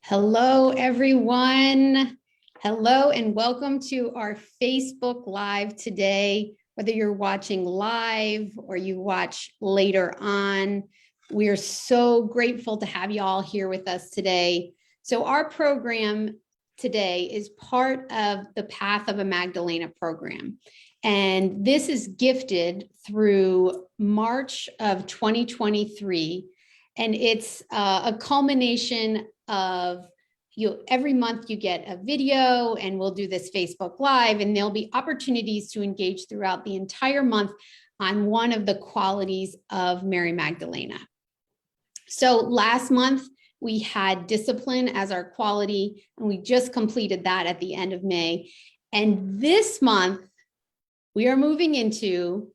Hello, everyone. Hello, and welcome to our Facebook Live today. Whether you're watching live or you watch later on, we are so grateful to have you all here with us today. So our program today is part of the Path of a Magdalena program. And this is gifted through March of 2023. And it's a culmination of every month you get a video, and we'll do this Facebook Live, and there'll be opportunities to engage throughout the entire month on one of the qualities of Mary Magdalena. So last month we had discipline as our quality, and we just completed that at the end of May. And this month we are moving into,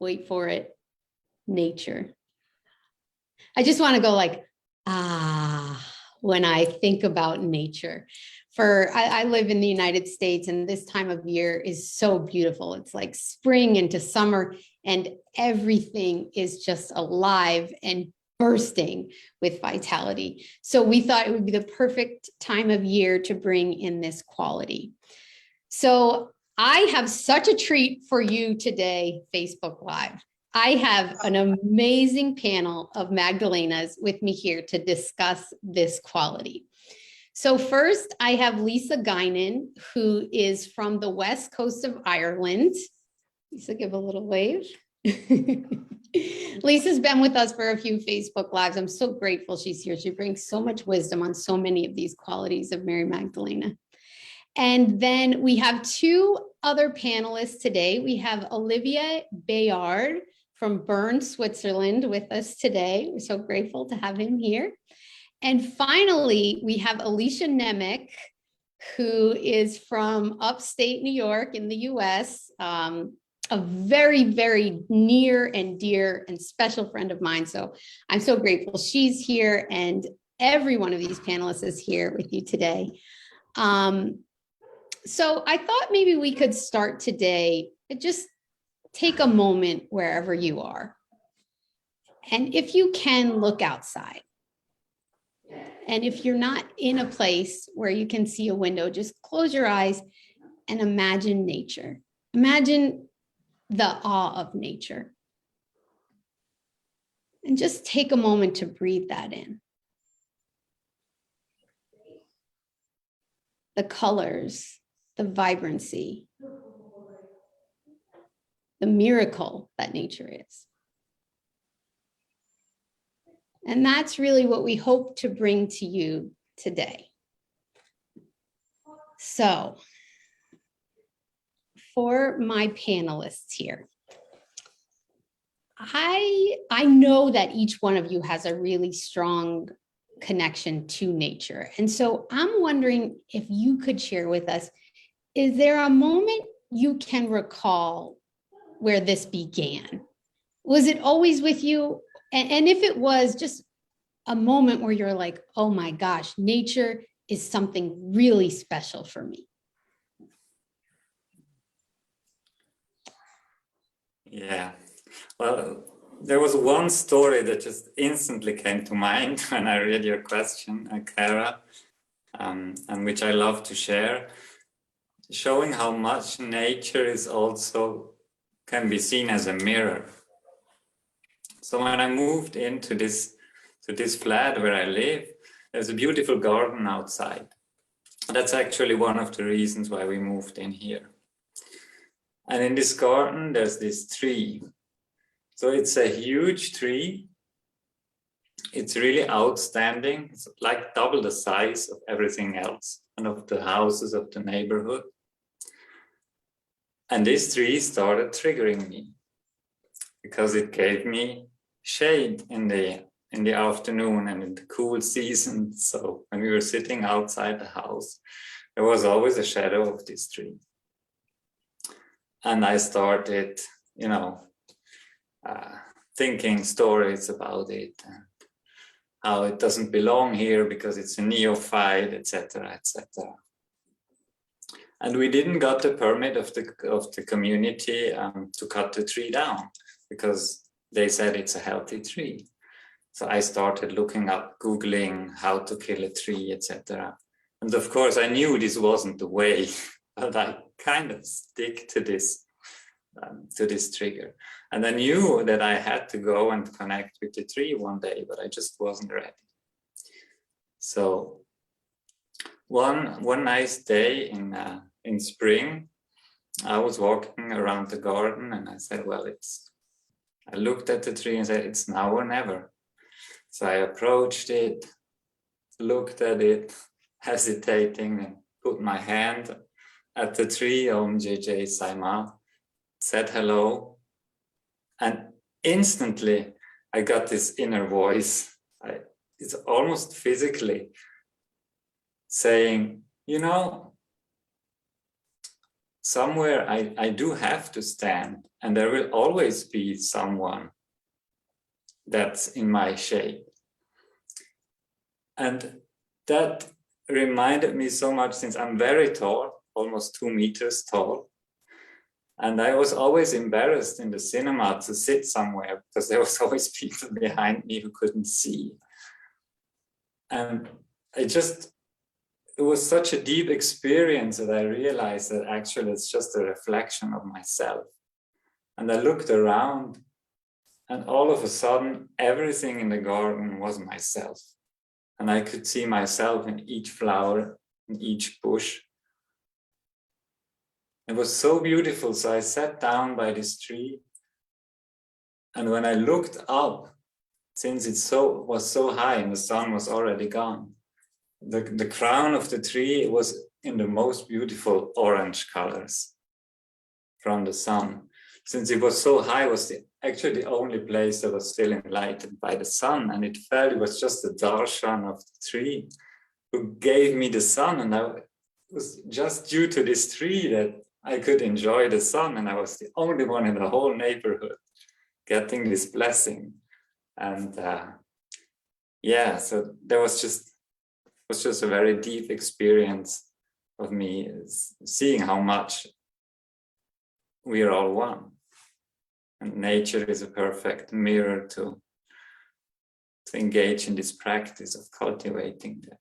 wait for it, nature. I just want to go like, when I think about nature. I live in the United States, and this time of year is so beautiful. It's like spring into summer, and everything is just alive and bursting with vitality. So we thought it would be the perfect time of year to bring in this quality. So I have such a treat for you today, Facebook Live. I have an amazing panel of Magdalenas with me here to discuss this quality. So first, I have Lisa Guinan, who is from the west coast of Ireland. Lisa, give a little wave. Lisa's been with us for a few Facebook Lives. I'm so grateful she's here. She brings so much wisdom on so many of these qualities of Mary Magdalena. And then we have two other panelists today. We have Olivier Bayard from Bern, Switzerland with us today. We're so grateful to have him here. And finally, we have Alicia Nemec, who is from upstate New York in the US, a very, very near and dear and special friend of mine. So I'm so grateful she's here, and every one of these panelists is here with you today. So I thought maybe we could start today, just take a moment wherever you are. And if you can, look outside. And if you're not in a place where you can see a window, just close your eyes and imagine nature. Imagine the awe of nature. And just take a moment to breathe that in. The colors, the vibrancy, the miracle that nature is. And that's really what we hope to bring to you today. So, for my panelists here, I know that each one of you has a really strong connection to nature. And so I'm wondering if you could share with us, is there a moment you can recall where this began? Was it always with you? And if it was, just a moment where you're like, oh my gosh, nature is something really special for me. Yeah, well, there was one story that just instantly came to mind when I read your question, Clara, and which I love to share, showing how much nature is also can be seen as a mirror. So when I moved into this flat where I live, there's a beautiful garden outside. That's actually one of the reasons why we moved in here. And in this garden, there's this tree. So it's a huge tree. It's really outstanding. It's like double the size of everything else and of the houses of the neighborhood. And this tree started triggering me because it gave me shade in the afternoon and in the cool season. So when we were sitting outside the house, there was always a shadow of this tree. And I started, thinking stories about it and how it doesn't belong here because it's a neophyte, etc., etc. And we didn't got the permit of the community to cut the tree down because they said it's a healthy tree. So I started looking up, Googling how to kill a tree, etc. And of course, I knew this wasn't the way, but I kind of stick to this trigger. And I knew that I had to go and connect with the tree one day, but I just wasn't ready. So one nice day in spring, I was walking around the garden and I said, well, I looked at the tree and said, it's now or never. So I approached it, looked at it, hesitating, and put my hand at the tree, Om JJ Saima, said hello. And instantly I got this inner voice. It's almost physically saying, you know, somewhere I do have to stand, and there will always be someone that's in my shape. And that reminded me so much, since I'm very tall, almost 2 meters tall. And I was always embarrassed in the cinema to sit somewhere because there was always people behind me who couldn't see. And it was such a deep experience that I realized that actually it's just a reflection of myself. And I looked around, and all of a sudden, everything in the garden was myself. And I could see myself in each flower, in each bush. It was so beautiful. So I sat down by this tree. And when I looked up, since it was so high and the sun was already gone, the crown of the tree was in the most beautiful orange colors from the sun. Since it was so high, it was actually the only place that was still enlightened by the sun. And it was just the darshan of the tree who gave me the sun. And it was just due to this tree that I could enjoy the sun. And I was the only one in the whole neighborhood getting this blessing. And so there was just a very deep experience of me seeing how much we are all one. And nature is a perfect mirror to engage in this practice of cultivating that.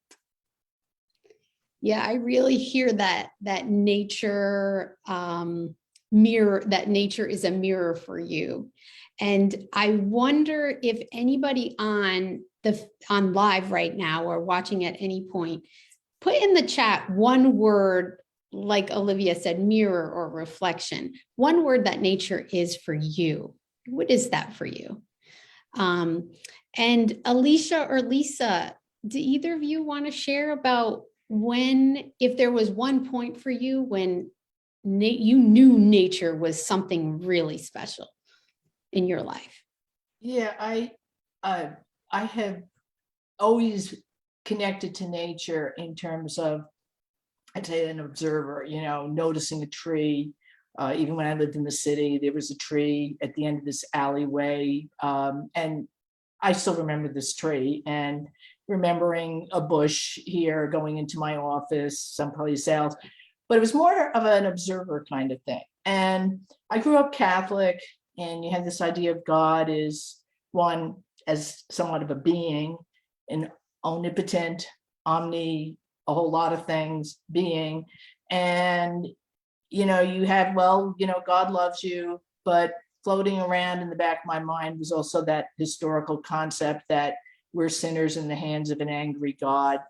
Yeah, I really hear that nature mirror, that nature is a mirror for you. And I wonder if anybody on live right now or watching at any point, put in the chat one word, like Olivia said, mirror or reflection, one word that nature is for you. What is that for you? And Alicia or Lisa, do either of you want to share about if there was one point for you when you knew nature was something really special in your life? Yeah, I have always connected to nature in terms of, I'd say, an observer, noticing a tree. Even when I lived in the city, there was a tree at the end of this alleyway. And I still remember this tree, and remembering a bush here going into my office, someplace else. But it was more of an observer kind of thing. And I grew up Catholic, and you have this idea of God is one, as somewhat of a being, an omnipotent, a whole lot of things being. And, you have, God loves you, but floating around in the back of my mind was also that historical concept that we're sinners in the hands of an angry God,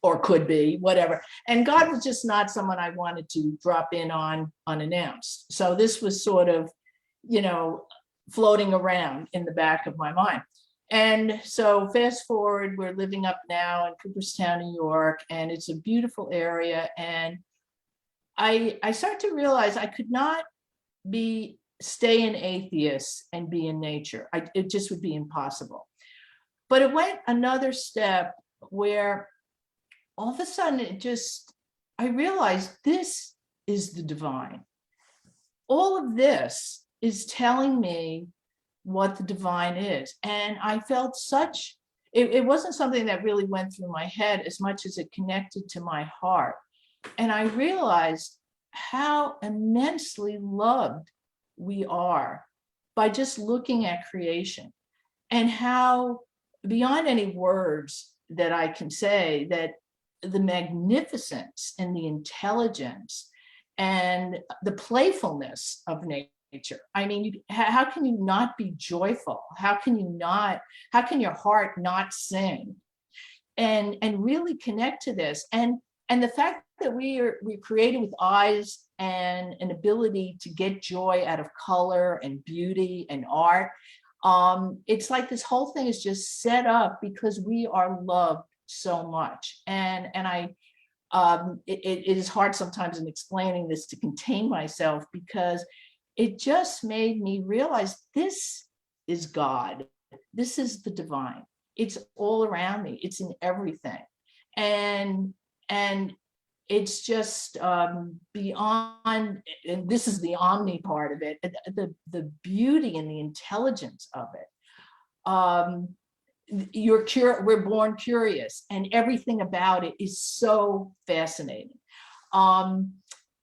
or could be, whatever. And God was just not someone I wanted to drop in on unannounced. So this was sort of, floating around in the back of my mind. And so fast forward, we're living up now in Cooperstown, New York, and it's a beautiful area. And I start to realize I could not stay an atheist and be in nature. It just would be impossible. But it went another step where all of a sudden I realized this is the divine. All of this is telling me what the divine is. And I felt it wasn't something that really went through my head as much as it connected to my heart. And I realized how immensely loved we are by just looking at creation. and how beyond any words that I can say, that the magnificence and the intelligence and the playfulness of nature. I mean, how can you not be joyful? How can your heart not sing and really connect to this? And the fact that we're created with eyes and an ability to get joy out of color and beauty and art. It's like this whole thing is just set up because we are loved so much. And it is hard sometimes in explaining this to contain myself, because it just made me realize this is God. This is the divine. It's all around me. It's in everything. And it's just beyond, and this is the omni part of it, the beauty and the intelligence of it. We're born curious, and everything about it is so fascinating. And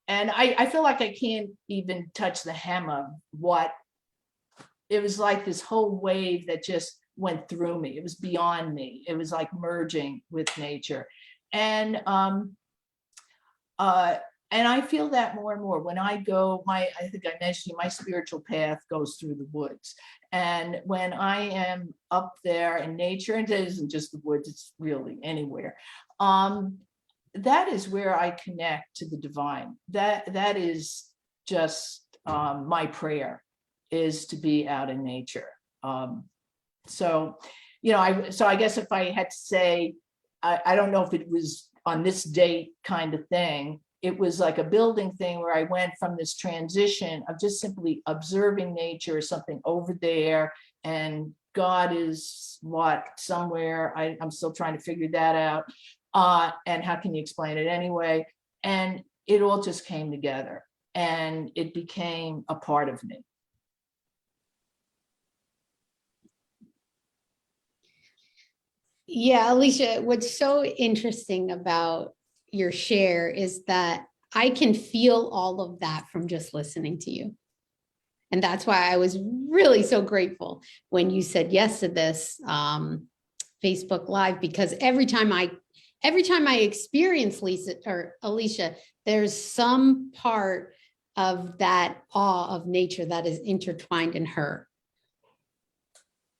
I feel like I can't even touch the hem of what it was like. This whole wave that just went through me. It was beyond me. It was like merging with nature. And I feel that more and more when I go, I think I mentioned my spiritual path goes through the woods. And when I am up there in nature, and it isn't just the woods, it's really anywhere. That is where I connect to the divine. That is just my prayer, is to be out in nature. So I guess if I had to say, I don't know if it was on this date kind of thing. It was like a building thing where I went from this transition of just simply observing nature, something over there, and God is somewhere. I'm still trying to figure that out. And how can you explain it anyway? And it all just came together, and it became a part of me. Yeah, Alicia, what's so interesting about your share is that I can feel all of that from just listening to you. And that's why I was really so grateful when you said yes to this Facebook Live, because every time I experience Alicia, there's some part of that awe of nature that is intertwined in her.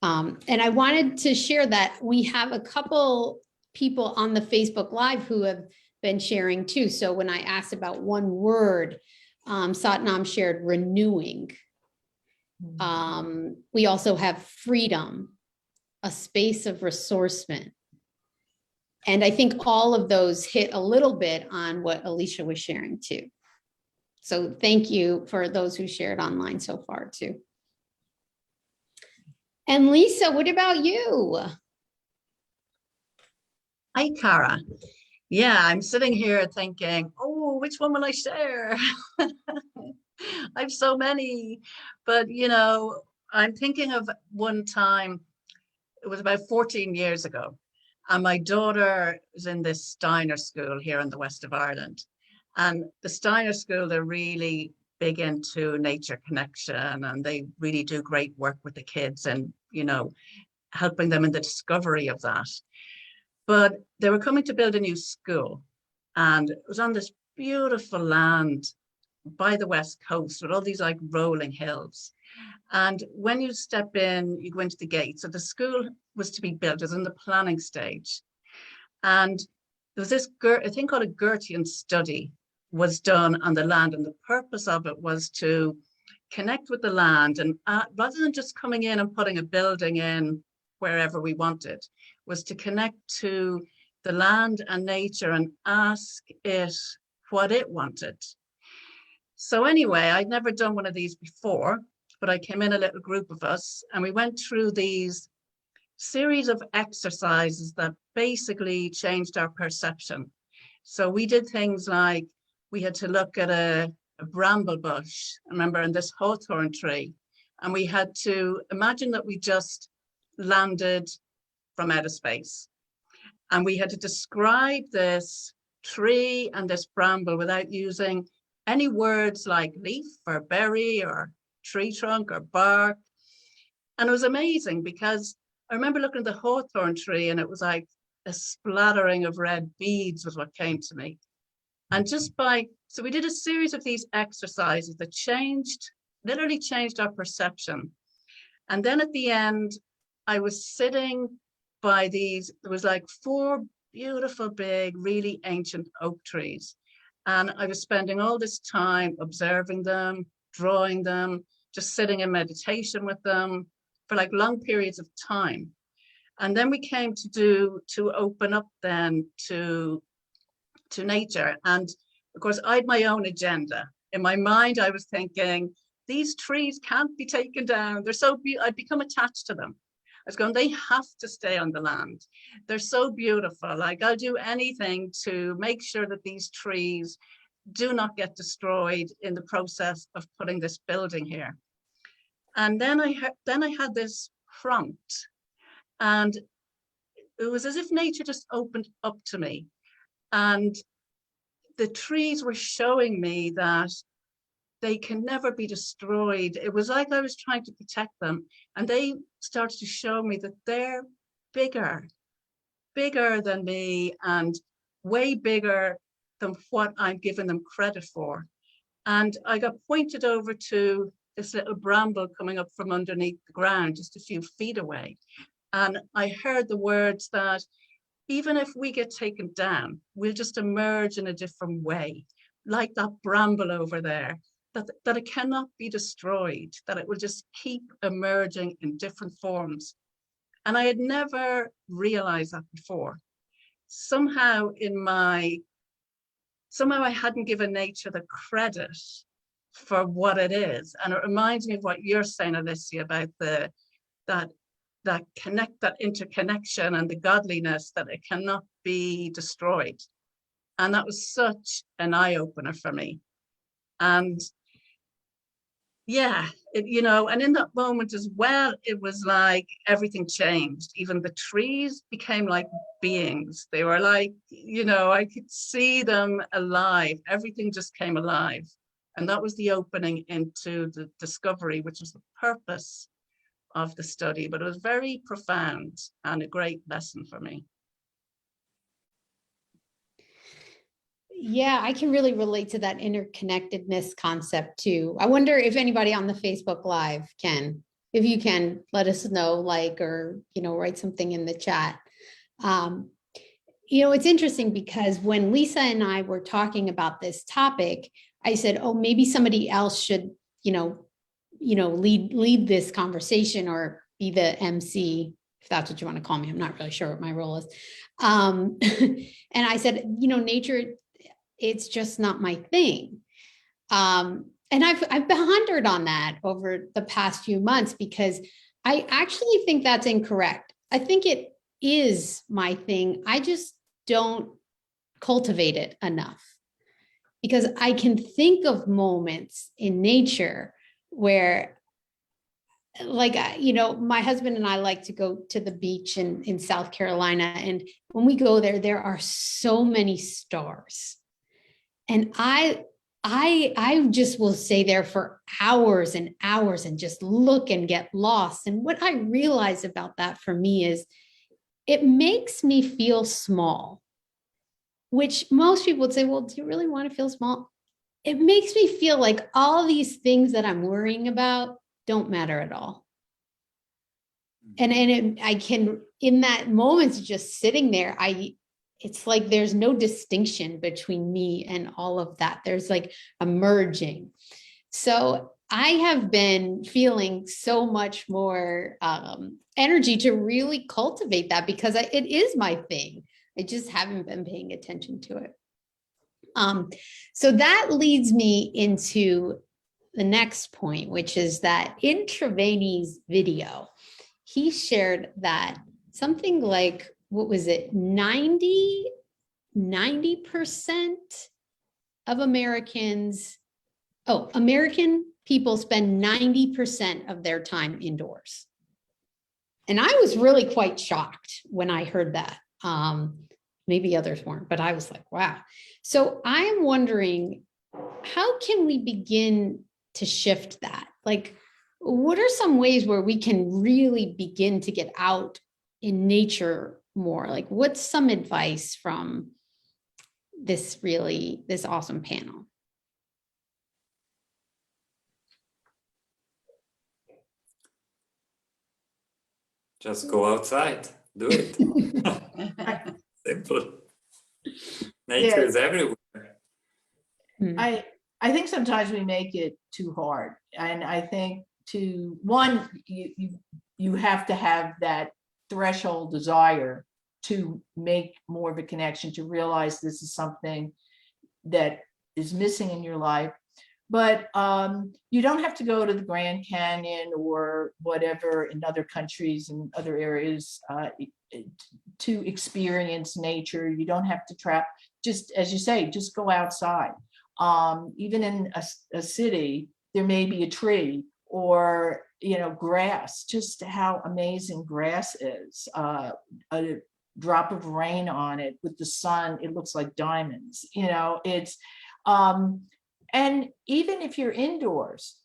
And I wanted to share that we have a couple people on the Facebook Live who have been sharing too. So when I asked about one word, Satnam shared renewing. We also have freedom, a space of resourcement. And I think all of those hit a little bit on what Alicia was sharing too. So thank you for those who shared online so far too. And Lisa, what about you? Hi, Cara. Yeah, I'm sitting here thinking, oh, which one will I share? I have so many, but I'm thinking of one time, it was about 14 years ago, and my daughter was in this Steiner school here in the west of Ireland. And the Steiner school, they're really big into nature connection, and they really do great work with the kids and, helping them in the discovery of that. But they were coming to build a new school, and it was on this beautiful land by the west coast with all these like rolling hills. And when you step in, you go into the gate. So the school was to be built, it was in the planning stage. And there was this a thing called a Goethean study was done on the land, and the purpose of it was to connect with the land, and rather than just coming in and putting a building in wherever we wanted, was to connect to the land and nature and ask it what it wanted. So anyway, I'd never done one of these before, but I came in a little group of us, and we went through these series of exercises that basically changed our perception. So we did things like, we had to look at a bramble bush, remember, in this hawthorn tree, and we had to imagine that we just landed from outer space. And we had to describe this tree and this bramble without using any words like leaf or berry or tree trunk or bark. And it was amazing because I remember looking at the hawthorn tree and it was like a splattering of red beads was what came to me. And so we did a series of these exercises that literally changed our perception. And then at the end, I was sitting by there was like 4 beautiful, big, really ancient oak trees. And I was spending all this time observing them, drawing them, just sitting in meditation with them for like long periods of time. And then we came to open up then to nature. And of course, I had my own agenda. In my mind, I was thinking, these trees can't be taken down. They're so beautiful. I'd become attached to them. I was going, they have to stay on the land. They're so beautiful. Like, I'll do anything to make sure that these trees do not get destroyed in the process of putting this building here. And then I had this prompt, and it was as if nature just opened up to me. And the trees were showing me that they can never be destroyed. It was like I was trying to protect them. And they started to show me that they're bigger than me and way bigger than what I'm giving them credit for. And I got pointed over to this little bramble coming up from underneath the ground, just a few feet away. And I heard the words that even if we get taken down, we'll just emerge in a different way, like that bramble over there, that it cannot be destroyed, that it will just keep emerging in different forms. And I had never realized that before. Somehow I hadn't given nature the credit for what it is. And it reminds me of what you're saying, Alicia, about that interconnection and the godliness, that it cannot be destroyed. And that was such an eye-opener for me. And yeah, and in that moment as well, it was like everything changed. Even the trees became like beings. They were like, I could see them alive. Everything just came alive. And that was the opening into the discovery, which was the purpose of the study. But it was very profound and a great lesson for me. Yeah, I can really relate to that interconnectedness concept too. I wonder if anybody on the Facebook Live can, if you can, let us know, or, write something in the chat. It's interesting because when Lisa and I were talking about this topic, I said, oh, maybe somebody else should, lead this conversation or be the MC, if that's what you want to call me. I'm not really sure what my role is. And I said, nature, it's just not my thing. And I've pondered on that over the past few months because I actually think that's incorrect. I think it is my thing. I just don't cultivate it enough because I can think of moments in nature where, my husband and I like to go to the beach in South Carolina. And when we go there are so many stars. And I just will stay there for hours and hours and just look and get lost. And what I realize about that for me is it makes me feel small, which most people would say, well, do you really want to feel small? It makes me feel like all these things that I'm worrying about don't matter at all. And I can, in that moment, just sitting there, it's like there's no distinction between me and all of that. There's like a merging. So I have been feeling so much more energy to really cultivate that because it is my thing. I just haven't been paying attention to it. So that leads me into the next point, which is that in Trevani's video, he shared that something like, what was it, 90% of American people spend 90% of their time indoors. And I was really quite shocked when I heard that. Maybe others weren't, but I was like, wow. So I'm wondering, how can we begin to shift that? Like, what are some ways where we can really begin to get out in nature more? Like, what's some advice from this awesome panel? Just go outside, do it. Simple. Nature is everywhere. I think sometimes we make it too hard, and I think you have to have that threshold desire to make more of a connection, to realize this is something that is missing in your life. But you don't have to go to the Grand Canyon or whatever in other countries and other areas to experience nature. You don't have to trap. Just as you say, just go outside. Even in a city, there may be a tree or grass. Just how amazing grass is. A drop of rain on it with the sun, it looks like diamonds. It's and even if you're indoors,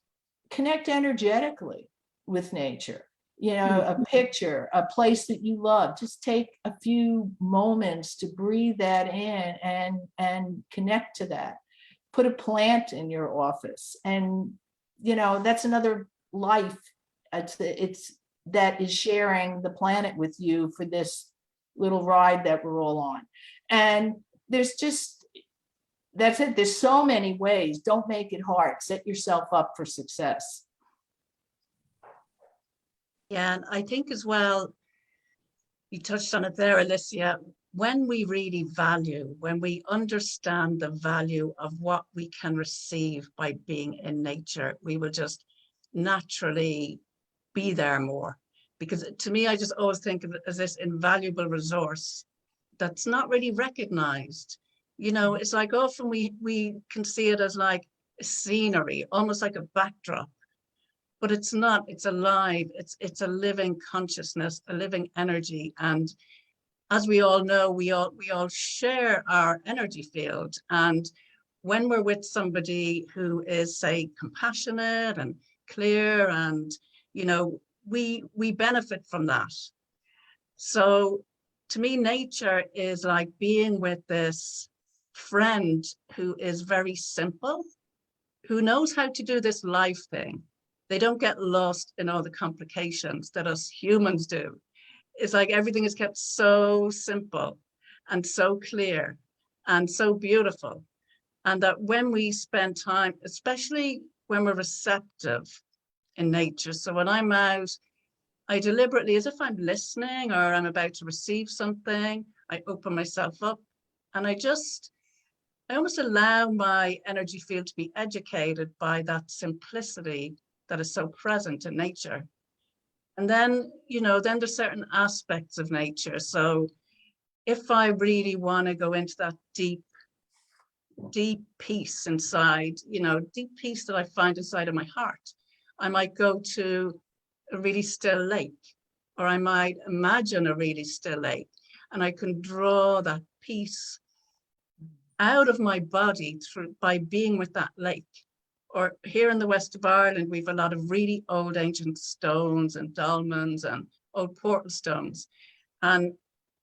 connect energetically with nature. A picture, a place that you love, just take a few moments to breathe that in and connect to that. Put a plant in your office, and that's another life. It's that is sharing the planet with you for this little ride that we're all on. And that's it. There's so many ways. Don't make it hard. Set yourself up for success. Yeah, and I think as well, you touched on it there, Alicia, when we really value, when we understand the value of what we can receive by being in nature, we will just naturally be there more. Because to me, I just always think of it as this invaluable resource that's not really recognized. It's like often we can see it as like a scenery, almost like a backdrop. But it's not, it's alive, it's a living consciousness, a living energy. And as we all know, we all share our energy field. And when we're with somebody who is, say, compassionate and clear, and we benefit from that. So to me, nature is like being with this friend who is very simple, who knows how to do this life thing. They don't get lost in all the complications that us humans do. It's like everything is kept so simple and so clear and so beautiful. And that when we spend time, especially when we're receptive in nature. So when I'm out, I deliberately, as if I'm listening or I'm about to receive something, I open myself up and I almost allow my energy field to be educated by that simplicity that is so present in nature. And then, then there's certain aspects of nature. So if I really want to go into that deep peace inside, deep peace that I find inside of my heart, I might go to a really still lake, or I might imagine a really still lake, and I can draw that peace out of my body by being with that lake. Or here in the west of Ireland, we've a lot of really old ancient stones and dolmens and old portal stones. And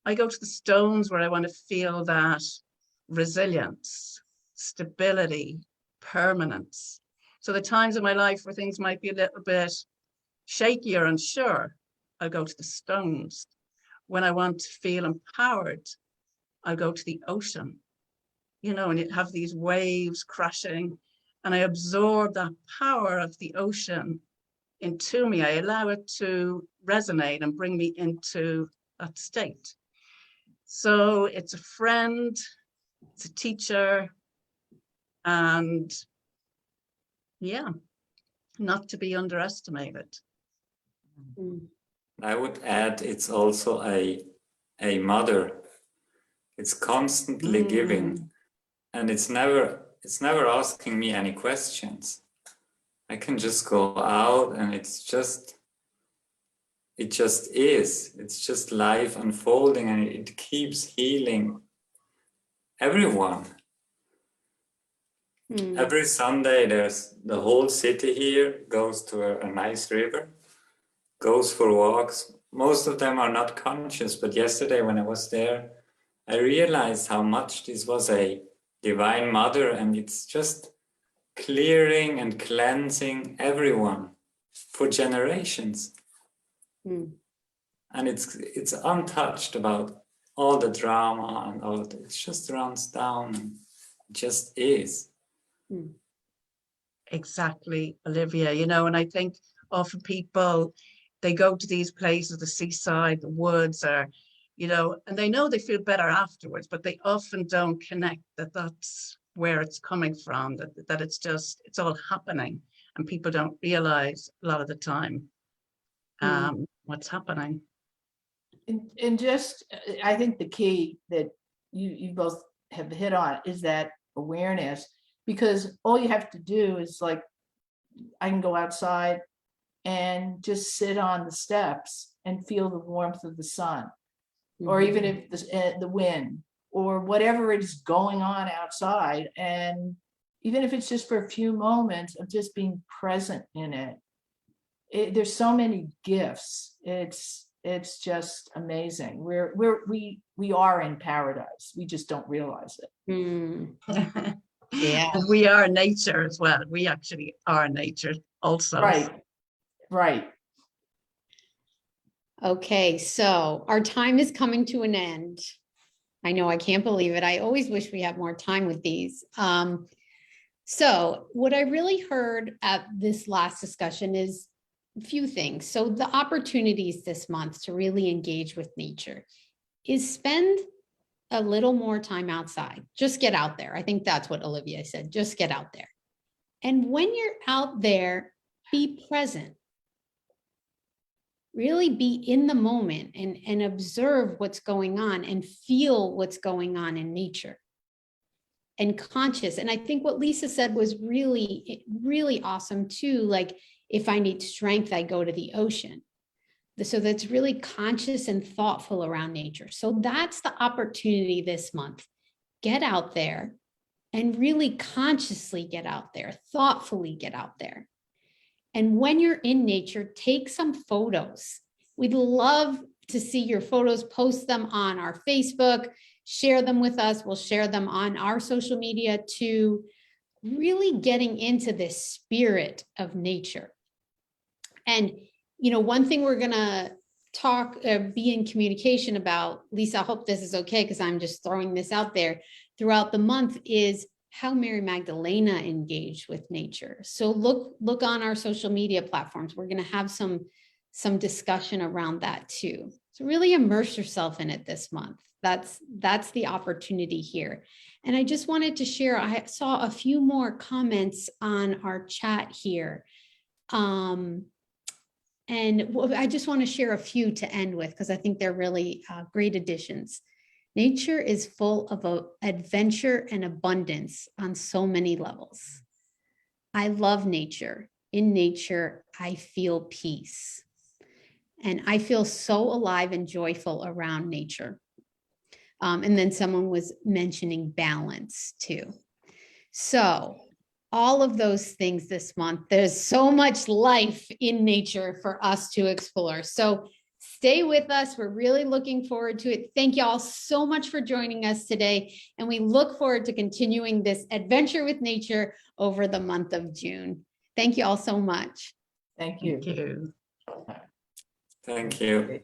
I go to the stones where I want to feel that resilience, stability, permanence. So the times in my life where things might be a little bit shaky or unsure, I'll go to the stones. When I want to feel empowered, I'll go to the ocean, and you have these waves crashing, and I absorb that power of the ocean into me. I allow it to resonate and bring me into that state. So it's a friend, it's a teacher, and not to be underestimated. I would add, it's also a mother. It's constantly giving, and it's never asking me any questions. I can just go out, and it just is. It's just life unfolding, and it keeps healing everyone. Mm. Every Sunday, there's the whole city here goes to a nice river, goes for walks. Most of them are not conscious, but yesterday when I was there, I realized how much this was a divine mother, and it's just clearing and cleansing everyone for generations. Mm. And it's untouched about all the drama and all it just runs down and just is. Mm. Exactly, Olivia. You know, and I think often people, they go to these places, the seaside, the woods, or, you know, and they know they feel better afterwards, but they often don't connect that that's where it's coming from, that it's just, it's all happening. And people don't realize a lot of the time what's happening. And just, I think the key that you both have hit on is that awareness, because all you have to do is like, I can go outside and just sit on the steps and feel the warmth of the sun, or even if the wind, or whatever is going on outside. And even if it's just for a few moments of just being present in it, there's so many gifts. It's just amazing. We are in paradise. We just don't realize it. Mm. Yeah. And we are nature as well. We actually are nature also. Right. Okay, so our time is coming to an end. I know, I can't believe it. I always wish we had more time with these. So what I really heard at this last discussion is a few things. So the opportunities this month to really engage with nature is spend a little more time outside. Just get out there. I think that's what Olivia said. Just get out there. And when you're out there, be present. Really be in the moment and observe what's going on and feel what's going on in nature. And conscious. And I think what Lisa said was really, really awesome too. Like, if I need strength, I go to the ocean. So that's really conscious and thoughtful around nature. So that's the opportunity this month. Get out there and really consciously get out there, thoughtfully get out there. And when you're in nature, take some photos. We'd love to see your photos, post them on our Facebook, share them with us. We'll share them on our social media too. Really getting into this spirit of nature. And, you know, one thing we're going to be in communication about, Lisa, I hope this is okay, because I'm just throwing this out there throughout the month, is how Mary Magdalena engaged with nature. So look on our social media platforms. We're going to have some discussion around that too. So really immerse yourself in it this month. That's the opportunity here. And I just wanted to share, I saw a few more comments on our chat here. And I just want to share a few to end with, because I think they're really great additions. Nature is full of adventure and abundance on so many levels. I love nature. In nature, I feel peace. And I feel so alive and joyful around nature. And then someone was mentioning balance too. So all of those things this month, there's so much life in nature for us to explore. So stay with us. We're really looking forward to it. Thank you all so much for joining us today. And we look forward to continuing this adventure with nature over the month of June. Thank you all so much. Thank you. Thank you. Thank you.